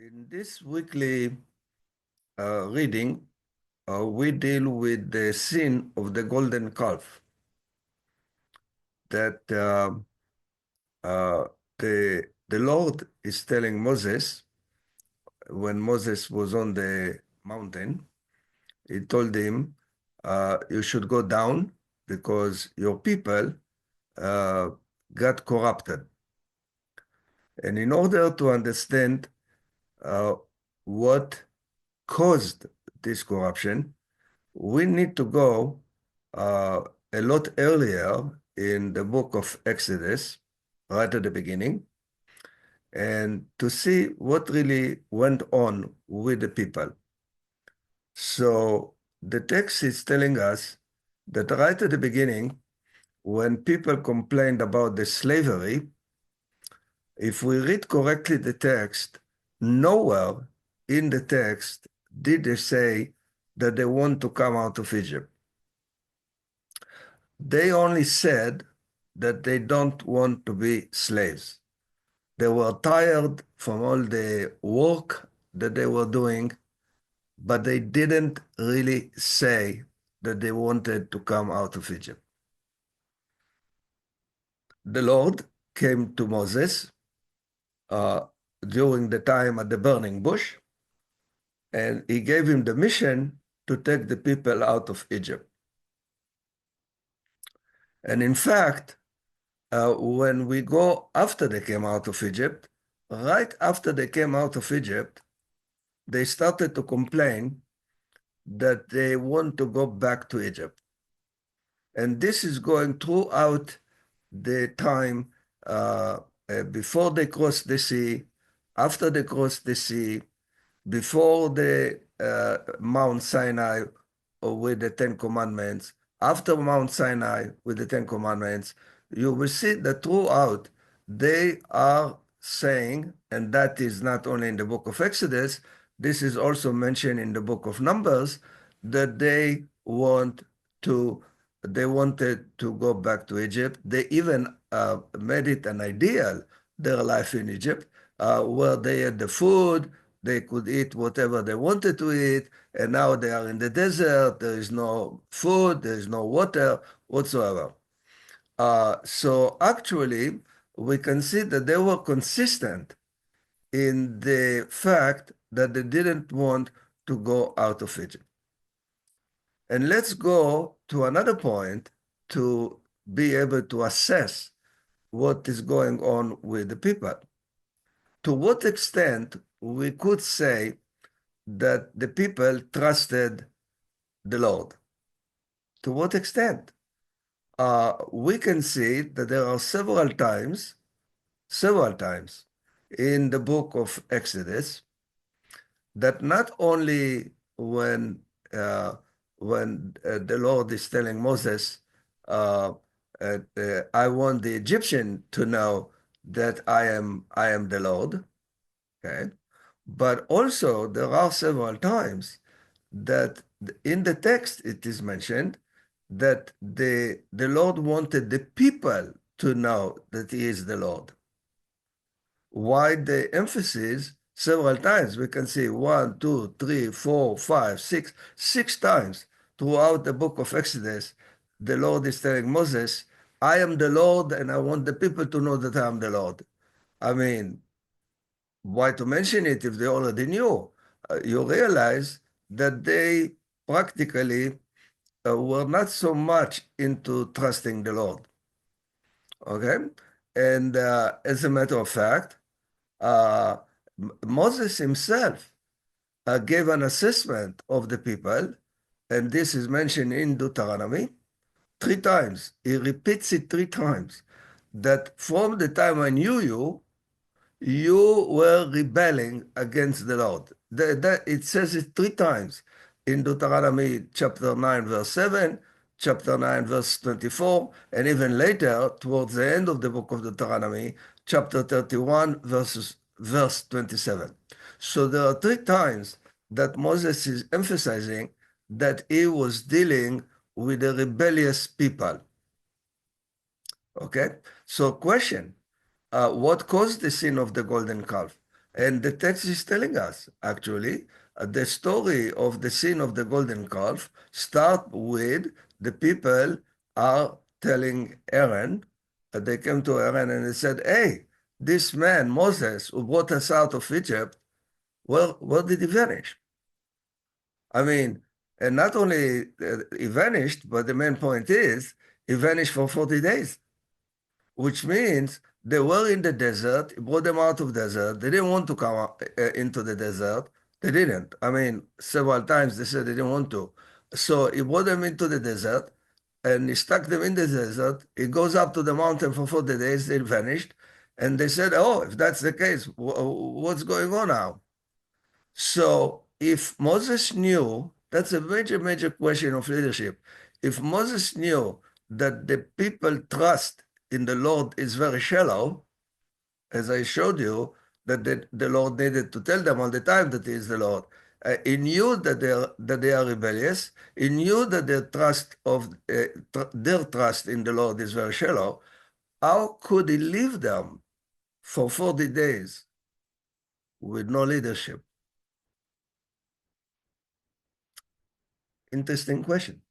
In this weekly reading, we deal with the sin of the golden calf that uh, the Lord is telling Moses when Moses was on the mountain. He told him, you should go down because your people uh, got corrupted. And in order to understand uh, what caused this corruption, we need to go uh, a lot earlier in the book of Exodus, right at the beginning, and to see what really went on with the people. So the text is telling us that right at the beginning, when people complained about the slavery, if we read correctly the text, nowhere in the text did they say that they want to come out of Egypt. They only said that they don't want to be slaves. They were tired from all the work that they were doing, but they didn't really say that they wanted to come out of Egypt. The Lord came to Moses uh, during the time at the burning bush, and he gave him the mission to take the people out of Egypt. And in fact, when we go after they came out of Egypt, right after they came out of Egypt, they started to complain that they want to go back to Egypt. And this is going throughout the time before they crossed the sea, after they crossed the sea, before the Mount Sinai with the Ten Commandments, after Mount Sinai with the Ten Commandments, you will see that throughout they are saying, and that is not only in the book of Exodus, this is also mentioned in the book of Numbers, that they wanted to go back to Egypt. They even made it an ideal, their life in Egypt, where they had the food, they could eat whatever they wanted to eat, and now they are in the desert. There is no food, there is no water whatsoever. So actually, we can see that they were consistent in the fact that they didn't want to go out of Egypt. And let's go to another point to be able to assess what is going on with the people. To what extent we could say that the people trusted the Lord? To what extent? We can see that there are several times in the book of Exodus that not only when the Lord is telling Moses, uh, I want the Egyptian to know that I am the Lord, okay? But also there are several times that in the text it is mentioned that the Lord wanted the people to know that he is the Lord. Why the emphasis several times? We can see 1, 2, 3, 4, 5, 6, 6 times throughout the book of Exodus, the Lord is telling Moses, I am the Lord and I want the people to know that I am the Lord. I mean, why to mention it if they already knew? You realize that they practically were not so much into trusting the Lord. Okay? And as a matter of fact, uh, Moses himself gave an assessment of the people, and this is mentioned in Deuteronomy 3 times. He repeats it 3 times, that from the time I knew you, you were rebelling against the Lord. It says it 3 times in Deuteronomy chapter 9, verse 7, chapter 9, verse 24, and even later, towards the end of the book of Deuteronomy, chapter 31, verse 27. So there are 3 times that Moses is emphasizing that he was dealing with a rebellious people. Okay? So question, what caused the sin of the golden calf? And the text is telling us, actually, the story of the sin of the golden calf start with the people are telling Aaron, they came to Aaron and they said, hey, this man, Moses, who brought us out of Egypt, well, where did he vanish? I mean, and not only he vanished, but the main point is he vanished for 40 days, which means they were in the desert. He brought them out of the desert. They didn't want to come into the desert. They didn't. I mean, several times they said they didn't want to. So he brought them into the desert and he stuck them in the desert. He goes up to the mountain for 40 days. They vanished. And they said, oh, if that's the case, what's going on now? So if Moses knew, that's a major, major question of leadership. If Moses knew that the people trust in the Lord is very shallow, as I showed you, that the Lord needed to tell them all the time that He is the Lord. He knew that they are rebellious. He knew that their trust in the Lord is very shallow. How could He leave them for 40 days with no leadership? Interesting question.